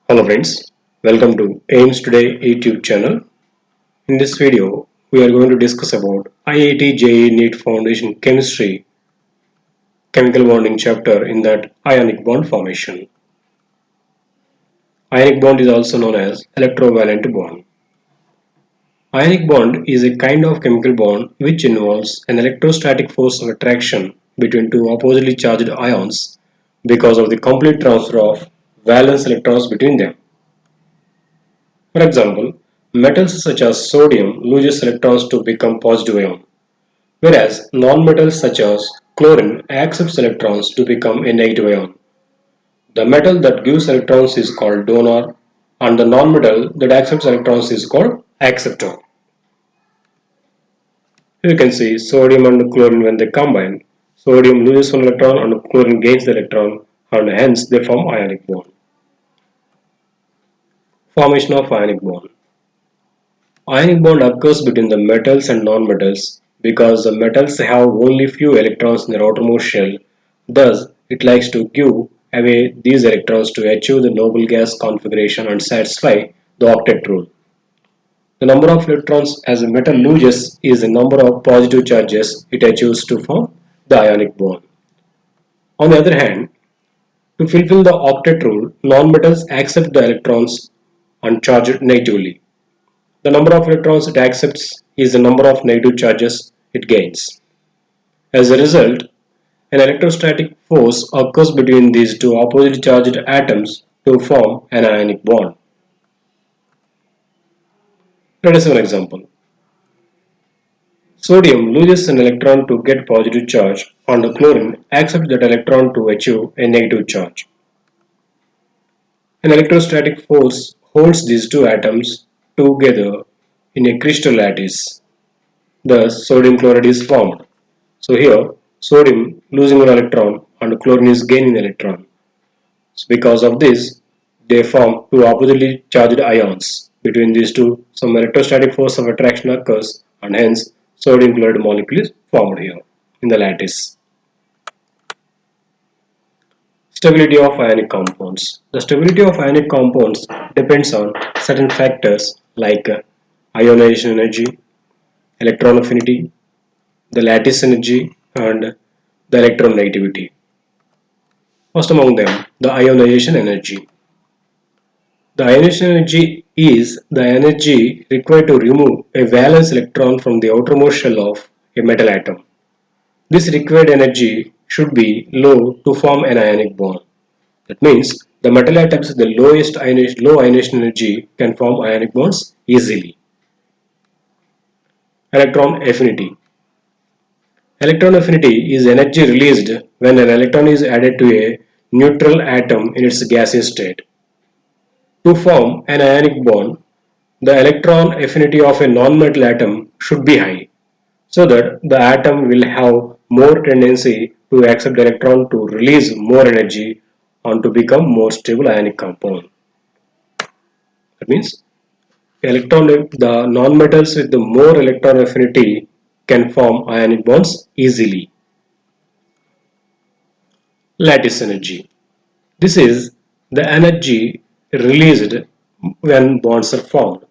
Hello friends, welcome to aimstoday YouTube channel. In this video, we are going to discuss about IIT-JEE NEET Foundation Chemistry Chemical Bonding chapter in that ionic bond formation. Ionic bond is also known as electrovalent bond. Ionic bond is a kind of chemical bond which involves an electrostatic force of attraction between two oppositely charged ions because of the complete transfer of valence electrons between them. For example, metals such as sodium loses electrons to become positive ion, whereas nonmetals such as chlorine accepts electrons to become a negative ion. The metal that gives electrons is called donor, and the nonmetal that accepts electrons is called acceptor. Here you can see sodium and chlorine when they combine, sodium loses one electron and chlorine gains the electron, and hence they form ionic bond. Formation of ionic bond. Ionic bond occurs between the metals and nonmetals because the metals have only few electrons in their outermost shell. Thus, it likes to give away these electrons to achieve the noble gas configuration and satisfy the octet rule. The number of electrons as a metal loses is the number of positive charges it achieves to form the ionic bond. On the other hand, to fulfill the octet rule, nonmetals accept the electrons and charge it negatively. The number of electrons it accepts is the number of negative charges it gains. As a result, an electrostatic force occurs between these two oppositely charged atoms to form an ionic bond. Let us have an example. Sodium loses an electron to get positive charge and the chlorine accepts that electron to achieve a negative charge. An electrostatic force holds these two atoms together in a crystal lattice. Thus, sodium chloride is formed. So here, sodium losing one electron and chlorine is gaining an electron. So because of this, they form two oppositely charged ions. Between these two, some electrostatic force of attraction occurs and hence sodium chloride molecule is formed here in the lattice. Stability of ionic compounds. The stability of ionic compounds depends on certain factors like ionization energy, electron affinity, the lattice energy, and the electron negativity. First among them, the ionization energy. The ionization energy is the energy required to remove a valence electron from the outermost shell of a metal atom. This required energy should be low to form an ionic bond. That means the metal atoms with the low ionization energy can form ionic bonds easily. Electron affinity. Electron affinity is energy released when an electron is added to a neutral atom in its gaseous state. To form an ionic bond, the electron affinity of a non-metal atom should be high, so that the atom will have more tendency to accept the electron to release more energy and to become more stable ionic compound. That means the non-metals with the more electron affinity can form ionic bonds easily. Lattice energy. This is the energy released when bonds are formed.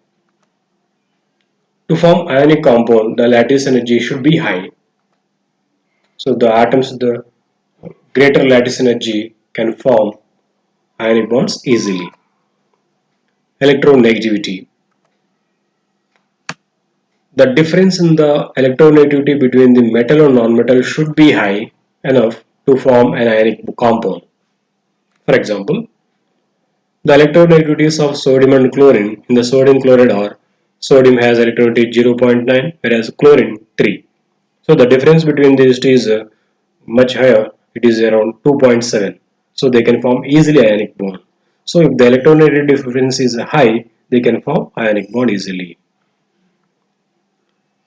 To form ionic compound, the lattice energy should be high. So the atoms with the greater lattice energy can form ionic bonds easily. Electronegativity. The difference in the electronegativity between the metal and non-metal should be high enough to form an ionic compound. For example, the electronegativities of sodium and chlorine in the sodium chloride are sodium has electronegativity 0.9 whereas chlorine 3. So the difference between these two is much higher, it is around 2.7. So they can form easily ionic bond. So if the electronegativity difference is high, they can form ionic bond easily.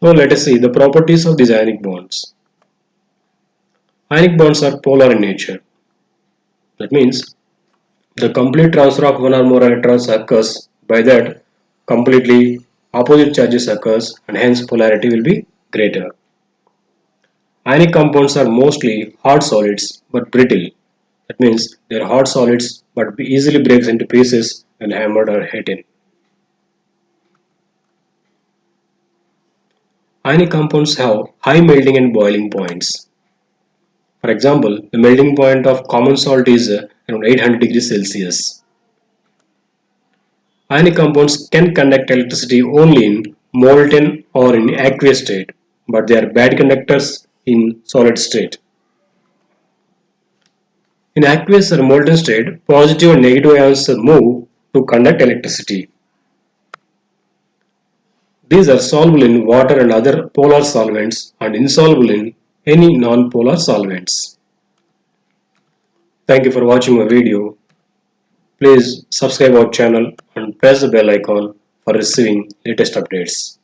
Now let us see the properties of these ionic bonds. Ionic bonds are polar in nature. That means the complete transfer of one or more electrons occurs, by that completely opposite charges occurs and hence polarity will be greater. Ionic compounds are mostly hard solids but brittle. That means they are hard solids but easily breaks into pieces when hammered or heated. Ionic compounds have high melting and boiling points. For example, the melting point of common salt is around 800 degrees Celsius. Ionic compounds can conduct electricity only in molten or in aqueous state, but they are bad conductors in solid state. In aqueous or molten state, positive and negative ions move to conduct electricity. These are soluble in water and other polar solvents and insoluble in any non-polar solvents. Thank you for watching my video. Please subscribe our channel and press the bell icon for receiving latest updates.